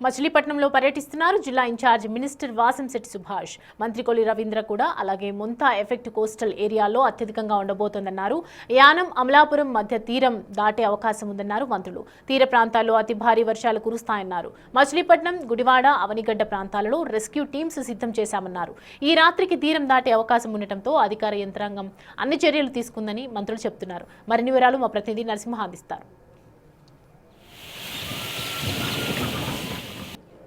మచిలీపట్నంలో పర్యటిస్తున్నారు జిల్లా ఇన్ఛార్జ్ మినిస్టర్ వాసంశెట్టి సుభాష్. మంత్రి కొల్లి రవీంద్ర కూడా అలాగే ముంతా ఎఫెక్ట్ కోస్టల్ ఏరియాలో అత్యధికంగా ఉండబోతోందన్నారు. యానం అమలాపురం మధ్య తీరం దాటే అవకాశం ఉందన్నారు మంత్రులు. తీర ప్రాంతాల్లో అతి భారీ వర్షాలు కురుస్తాయన్నారు. మచిలీపట్నం, గుడివాడ, అవనిగడ్డ ప్రాంతాలలో రెస్క్యూ టీమ్స్ సిద్ధం చేశామన్నారు. ఈ రాత్రికి తీరం దాటే అవకాశం ఉండటంతో అధికార యంత్రాంగం అన్ని చర్యలు తీసుకుందని మంత్రులు చెబుతున్నారు. మరిన్ని వివరాలు మా ప్రతినిధి నరసింహ అందిస్తారు.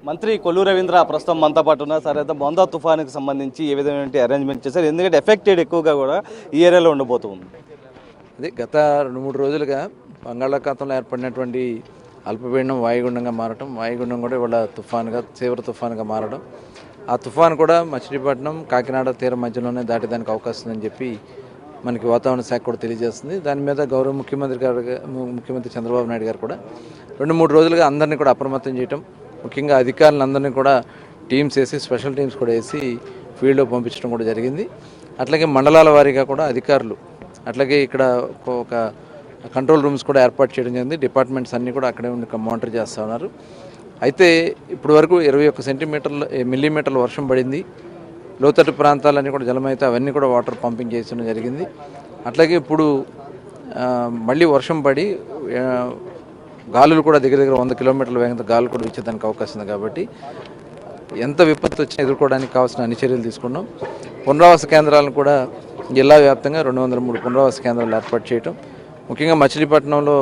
మంత్రి కొల్లు రవీంద్ర ప్రస్తుతం మనతో పాటు ఉన్నారు. సార్ అయితే మొంతా తుఫానుకి సంబంధించి ఏ విధమైన అరేంజ్మెంట్ చేశారు? ఎందుకంటే ఎఫెక్టెడ్ ఎక్కువగా కూడా ఈ ఏరియాలో ఉండబోతుంది. అదే గత 2-3 రోజులుగా బంగాళాఖాతంలో ఏర్పడినటువంటి అల్పపీడనం వాయుగుండంగా మారడం, వాయుగుండం కూడా ఇవాళ తుఫానుగా తీవ్ర తుఫానుగా మారడం, ఆ తుఫాను కూడా మచిలీపట్నం, కాకినాడ తీరం మధ్యలోనే దాటేదానికి అవకాశం ఉందని చెప్పి మనకి వాతావరణ శాఖ కూడా తెలియజేస్తుంది. దాని మీద గౌరవ ముఖ్యమంత్రి చంద్రబాబు నాయుడు గారు కూడా 2-3 రోజులుగా అందరినీ కూడా అప్రమత్తం చేయటం, ముఖ్యంగా అధికారులందరినీ కూడా టీమ్స్ వేసి స్పెషల్ టీమ్స్ కూడా వేసి ఫీల్డ్లో పంపించడం కూడా జరిగింది. అట్లాగే మండలాల వారీగా కూడా అధికారులు, అట్లాగే ఇక్కడ ఒక కంట్రోల్ రూమ్స్ కూడా ఏర్పాటు చేయడం జరిగింది. డిపార్ట్మెంట్స్ అన్నీ కూడా అక్కడే ఉండి మానిటర్ చేస్తూ ఉన్నారు. అయితే ఇప్పటి వరకు 21 మిల్లీమీటర్ల వర్షం పడింది. లోతట్టు ప్రాంతాలన్నీ కూడా జలమైతే అవన్నీ కూడా వాటర్ పంపింగ్ చేయడం జరిగింది. అట్లాగే ఇప్పుడు మళ్ళీ వర్షం పడి గాలులు కూడా దగ్గర 100 కిలోమీటర్ల వేగంతో గాలు కూడా ఇచ్చేదానికి అవకాశం ఉంది. కాబట్టి ఎంత విపత్తు వచ్చినా ఎదుర్కోవడానికి కావాల్సిన అన్ని చర్యలు తీసుకున్నాం. పునరావాస కేంద్రాలను కూడా జిల్లా వ్యాప్తంగా 203 పునరావాస కేంద్రాలు ఏర్పాటు చేయటం, ముఖ్యంగా మచిలీపట్నంలో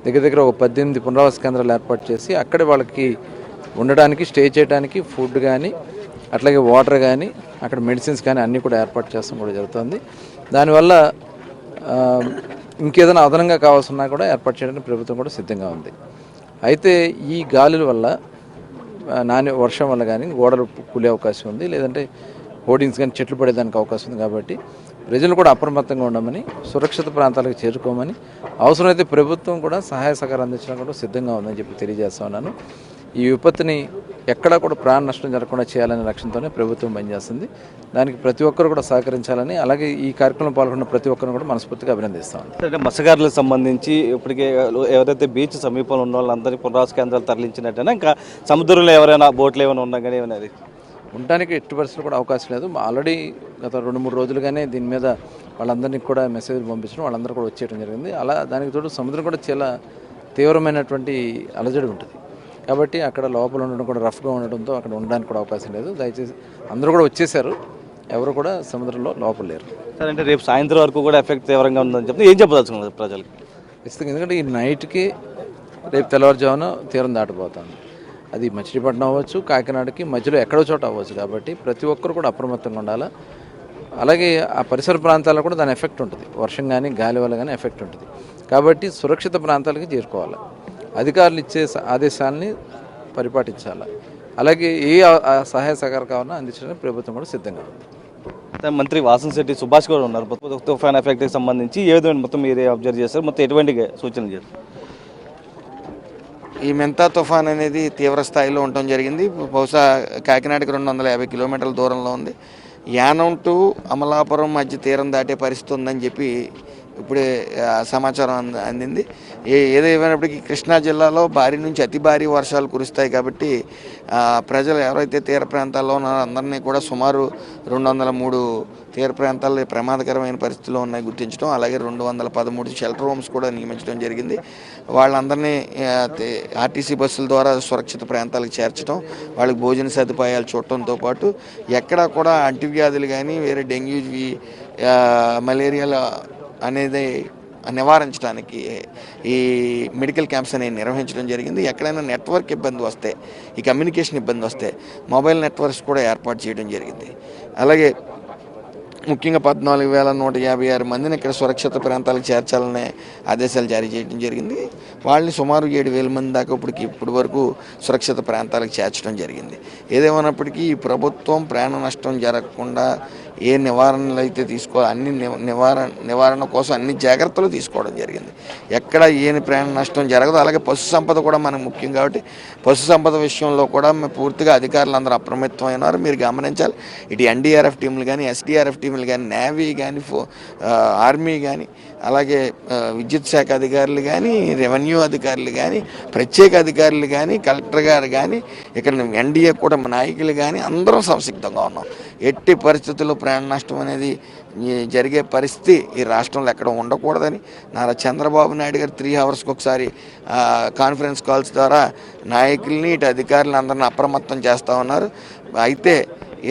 దగ్గర ఒక 18 పునరావాస కేంద్రాలు ఏర్పాటు చేసి అక్కడే వాళ్ళకి ఉండడానికి, స్టే చేయడానికి ఫుడ్ కానీ, అట్లాగే వాటర్ కానీ, అక్కడ మెడిసిన్స్ కానీ అన్నీ కూడా ఏర్పాటు చేస్తాం కూడా జరుగుతుంది. దానివల్ల ఇంకేదైనా అదనంగా కావాల్సిన కూడా ఏర్పాటు చేయడానికి ప్రభుత్వం కూడా సిద్ధంగా ఉంది. అయితే ఈ గాలుల వల్ల వర్షం వల్ల కానీ గోడలు కూలే అవకాశం ఉంది, లేదంటే హోర్డింగ్స్ కానీ చెట్లు పడేదానికి అవకాశం ఉంది. కాబట్టి ప్రజలు కూడా అప్రమత్తంగా ఉండమని, సురక్షిత ప్రాంతాలకు చేరుకోమని, అవసరమైతే ప్రభుత్వం కూడా సహాయ సహకారం అందించడం కూడా సిద్ధంగా ఉందని చెప్పి తెలియజేస్తా ఉన్నాను. ఈ విపత్తుని ఎక్కడా కూడా ప్రాణ నష్టం జరగకుండా చేయాలనే లక్ష్యంతోనే ప్రభుత్వం పనిచేస్తుంది. దానికి ప్రతి ఒక్కరు కూడా సహకరించాలని, అలాగే ఈ కార్యక్రమంలో పాల్గొన్న ప్రతి ఒక్కరిని కూడా మనస్ఫూర్తిగా అభినందిస్తాం. మత్స్యకారులకు సంబంధించి ఇప్పటికే ఎవరైతే బీచ్ సమీపంలో ఉన్న వాళ్ళందరినీ పునరావాస కేంద్రాలు తరలించినట్టయినా ఇంకా సముద్రంలో ఎవరైనా బోట్లు ఏమైనా ఉన్నా కానీ ఏమైనా ఉండడానికి ఎట్టి పరిస్థితులు కూడా అవకాశం లేదు. ఆల్రెడీ గత 2-3 రోజులుగానే దీని మీద వాళ్ళందరినీ కూడా మెసేజ్లు పంపించడం, వాళ్ళందరూ కూడా వచ్చేయడం జరిగింది. అలా దానికి తోడు సముద్రం కూడా చాలా తీవ్రమైనటువంటి అలజడి ఉంటుంది. కాబట్టి అక్కడ లోపల ఉండడం కూడా రఫ్గా ఉండడంతో అక్కడ ఉండడానికి కూడా అవకాశం లేదు. దయచేసి అందరూ కూడా వచ్చేసారు, ఎవరు కూడా సముద్రంలో లోపల లేరు. సరే, అంటే రేపు సాయంత్రం వరకు కూడా ఎఫెక్ట్ తీవ్రంగా ఉందని చెప్తే ఏం చెప్పదలుచుకున్నారు ప్రజలకి? ఖచ్చితంగా, ఎందుకంటే ఈ నైట్కి రేపు తెల్లవారుజామున తీరం దాటిపోతుంది. అది మచిలీపట్నం అవ్వచ్చు, కాకినాడకి మధ్యలో ఎక్కడో చోట అవ్వచ్చు. కాబట్టి ప్రతి ఒక్కరు కూడా అప్రమత్తంగా ఉండాలి. అలాగే ఆ పరిసర ప్రాంతాల్లో కూడా దాని ఎఫెక్ట్ ఉంటుంది, వర్షం కానీ గాలి వల్ల కానీ ఎఫెక్ట్ ఉంటుంది. కాబట్టి సురక్షిత ప్రాంతాలకి చేరుకోవాలి, అధికారులు ఇచ్చే ఆదేశాలని పరిపాటించాలి. అలాగే ఏ సహాయ సహకారం కావాలన్నా అందించడానికి ప్రభుత్వం కూడా సిద్ధంగా ఉంది. మంత్రి వాసంశెట్టి సుభాష్ కూడా ఉన్నారు. తుఫాన్ ఎఫెక్ట్కి సంబంధించి ఏ విధంగా మొత్తం మీరే అబ్జర్వ్ చేస్తారు, మొత్తం ఎటువంటి సూచనలు చేస్తారు? ఈ మెంతా తుఫాన్ అనేది తీవ్ర స్థాయిలో ఉండటం జరిగింది. బహుశా కాకినాడకి 250 కిలోమీటర్ల దూరంలో ఉంది. యానం టు అమలాపురం మధ్య తీరం దాటే పరిస్థితి ఉందని చెప్పి ఇప్పుడే సమాచారం అందింది. ఏదేమైనప్పటికీ కృష్ణా జిల్లాలో భారీ నుంచి అతి భారీ వర్షాలు కురుస్తాయి. కాబట్టి ప్రజలు ఎవరైతే తీర ప్రాంతాల్లో ఉన్నారో అందరినీ కూడా సుమారు 203 తీర ప్రాంతాల్లో ప్రమాదకరమైన పరిస్థితుల్లో ఉన్నాయి గుర్తించడం, అలాగే 213 షెల్టర్ హోమ్స్ కూడా నియమించడం జరిగింది. వాళ్ళందరినీ ఆర్టీసీ బస్సుల ద్వారా సురక్షిత ప్రాంతాలకు చేర్చడం, వాళ్ళకి భోజన సదుపాయాలు చూడటంతో పాటు ఎక్కడా కూడా అంటువ్యాధులు కానీ వేరే డెంగ్యూ, మలేరియాల అనేది నివారించడానికి ఈ మెడికల్ క్యాంప్స్ అనేవి నిర్వహించడం జరిగింది. ఎక్కడైనా నెట్వర్క్ ఇబ్బంది వస్తే, ఈ కమ్యూనికేషన్ ఇబ్బంది వస్తే మొబైల్ నెట్వర్క్స్ కూడా ఏర్పాటు చేయడం జరిగింది. అలాగే ముఖ్యంగా 14,156 మందిని ఇక్కడ సురక్షిత ప్రాంతాలకు చేర్చాలనే ఆదేశాలు జారీ చేయడం జరిగింది. వాళ్ళని సుమారు 7,000 మంది దాకా ఇప్పటి వరకు సురక్షిత ప్రాంతాలకు చేర్చడం జరిగింది. ఏదేమైనప్పటికీ ఈ ప్రభుత్వం ప్రాణ నష్టం జరగకుండా ఏ నివారణలు అయితే తీసుకోవాలి అన్ని నివారణ కోసం అన్ని జాగ్రత్తలు తీసుకోవడం జరిగింది. ఎక్కడ ఏ ప్రాణ నష్టం జరగదు. అలాగే పశు సంపద కూడా మనకు ముఖ్యం. కాబట్టి పశు సంపద విషయంలో కూడా పూర్తిగా అధికారులు అందరూ అప్రమత్తమైనారు. మీరు గమనించాలి, ఇటు ఎన్డీఆర్ఎఫ్ టీములు కానీ, ఎస్డీఆర్ఎఫ్ టీములు కానీ, నేవీ కానీ, ఆర్మీ కానీ, అలాగే విద్యుత్ శాఖ అధికారులు కానీ, రెవెన్యూ రెవెన్యూ అధికారులు కానీ, ప్రత్యేక అధికారులు కానీ, కలెక్టర్ గారు కానీ, ఇక్కడ ఎన్డీఏ కూడా నాయకులు కానీ అందరం సంసిగ్ధంగా ఉన్నాం. ఎట్టి పరిస్థితుల్లో ప్రాణ నష్టం అనేది జరిగే పరిస్థితి ఈ రాష్ట్రంలో ఎక్కడ ఉండకూడదని నారా చంద్రబాబు నాయుడు గారు 3 అవర్స్కి ఒకసారి కాన్ఫరెన్స్ కాల్స్ ద్వారా నాయకుల్ని ఇటు అధికారులను అందరిని అప్రమత్తం చేస్తూ ఉన్నారు. అయితే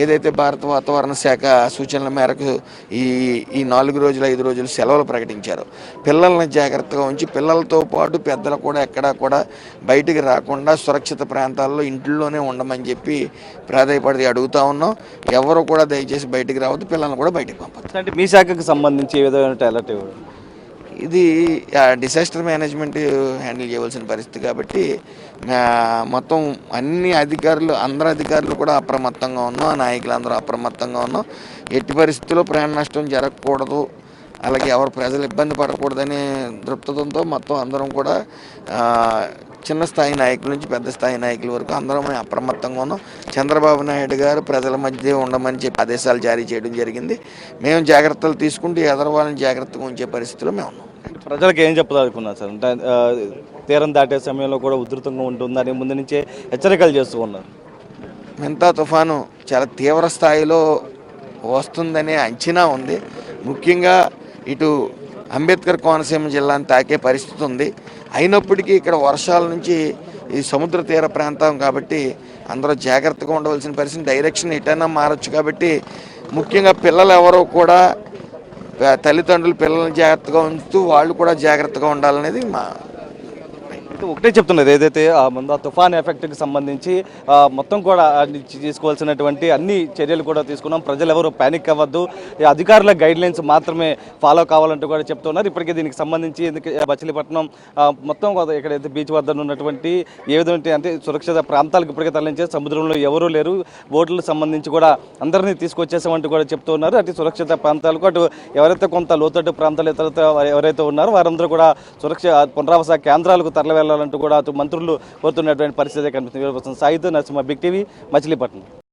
ఏదైతే భారత వాతావరణ శాఖ సూచనల మేరకు ఈ 4 రోజులు 5 రోజులు సెలవులు ప్రకటించారు. పిల్లల్ని జాగ్రత్తగా ఉంచి పిల్లలతో పాటు పెద్దలు కూడా ఎక్కడా కూడా బయటికి రాకుండా సురక్షిత ప్రాంతాల్లో ఇంట్లోనే ఉండమని చెప్పి ప్రాధాయపడి అడుగుతూ ఉన్నాం. ఎవరు కూడా దయచేసి బయటికి రావద్దు, పిల్లల్ని కూడా బయటికి పంపదు. అంటే మీ శాఖకు సంబంధించి ఏ విధమైన అలర్ట్ ఇవ్వడం? ఇది డిసాస్టర్ మేనేజ్మెంట్ హ్యాండిల్ చేయవలసిన పరిస్థితి కాబట్టి మొత్తం అన్ని అధికారులు అందరు అధికారులు కూడా అప్రమత్తంగా ఉన్నాం, నాయకులు అందరూ అప్రమత్తంగా ఉన్నాం. ఎట్టి పరిస్థితుల్లో ప్రాణ నష్టం జరగకూడదు, అలాగే ఎవరు ప్రజలు ఇబ్బంది పడకూడదనే దృక్పథంతో మొత్తం అందరం కూడా చిన్న స్థాయి నాయకుల నుంచి పెద్ద స్థాయి నాయకుల వరకు అందరం అప్రమత్తంగా ఉన్నాం. చంద్రబాబు నాయుడు గారు ప్రజల మధ్య ఉండమని చెప్పి ఆదేశాలు జారీ చేయడం జరిగింది. మేము జాగ్రత్తలు తీసుకుంటూ ఎదరవాళ్ళని జాగ్రత్తగా ఉంచే పరిస్థితిలో మేము ఉన్నాం. ప్రజలకు ఏం చెప్పదలుచుకున్నారు సార్? అంటే తీరం దాటే సమయంలో కూడా ఉధృతంగా ఉంటుందని ముందు నుంచే హెచ్చరికలు చేస్తూ ఉన్నారు. మెంతా తుఫాను చాలా తీవ్ర స్థాయిలో వస్తుందనే అంచనా ఉంది. ముఖ్యంగా ఇటు అంబేద్కర్ కోనసీమ జిల్లాను తాకే పరిస్థితి ఉంది. అయినప్పటికీ ఇక్కడ వర్షాల నుంచి ఇది సముద్ర తీర ప్రాంతం కాబట్టి అందరూ జాగ్రత్తగా ఉండవలసిన పరిస్థితి. డైరెక్షన్ ఎటైనా మారచ్చు కాబట్టి ముఖ్యంగా పిల్లలు ఎవరో కూడా తల్లిదండ్రులు పిల్లల్ని జాగ్రత్తగా ఉంచుతూ వాళ్ళు కూడా జాగ్రత్తగా ఉండాలనేది మా ఒకటే చెప్తున్నది. ఏదైతే ముందు ఆ తుఫాన్ ఎఫెక్ట్కి సంబంధించి మొత్తం కూడా తీసుకోవాల్సినటువంటి అన్ని చర్యలు కూడా తీసుకున్నాం. ప్రజలు ఎవరు ప్యానిక్ అవ్వద్దు, అధికారుల గైడ్లైన్స్ మాత్రమే ఫాలో కావాలంటూ కూడా చెప్తున్నారు. ఇప్పటికే దీనికి సంబంధించి మచిలీపట్నం మొత్తం ఎక్కడైతే బీచ్ వద్ద ఉన్నటువంటి ఏ విధంగా అంటే సురక్షిత ప్రాంతాలకు ఇప్పటికే తరలించే, సముద్రంలో ఎవరూ లేరు, బోట్లకు సంబంధించి కూడా అందరినీ తీసుకొచ్చేసామంటూ కూడా చెప్తూ ఉన్నారు. అటు సురక్షిత ప్రాంతాలకు అటు ఎవరైతే కొంత లోతట్టు ప్రాంతాలు ఇతర ఎవరైతే ఉన్నారో వారందరూ కూడా పునరావాస కేంద్రాలకు తరలి వెళ్ళాలంటూ కూడా అటు మంత్రులు కోరుతున్నటువంటి పరిస్థితి కనిపిస్తుంది. సాయితో నరసింహ, బిగ్ టీవీ, మచిలీపట్నం.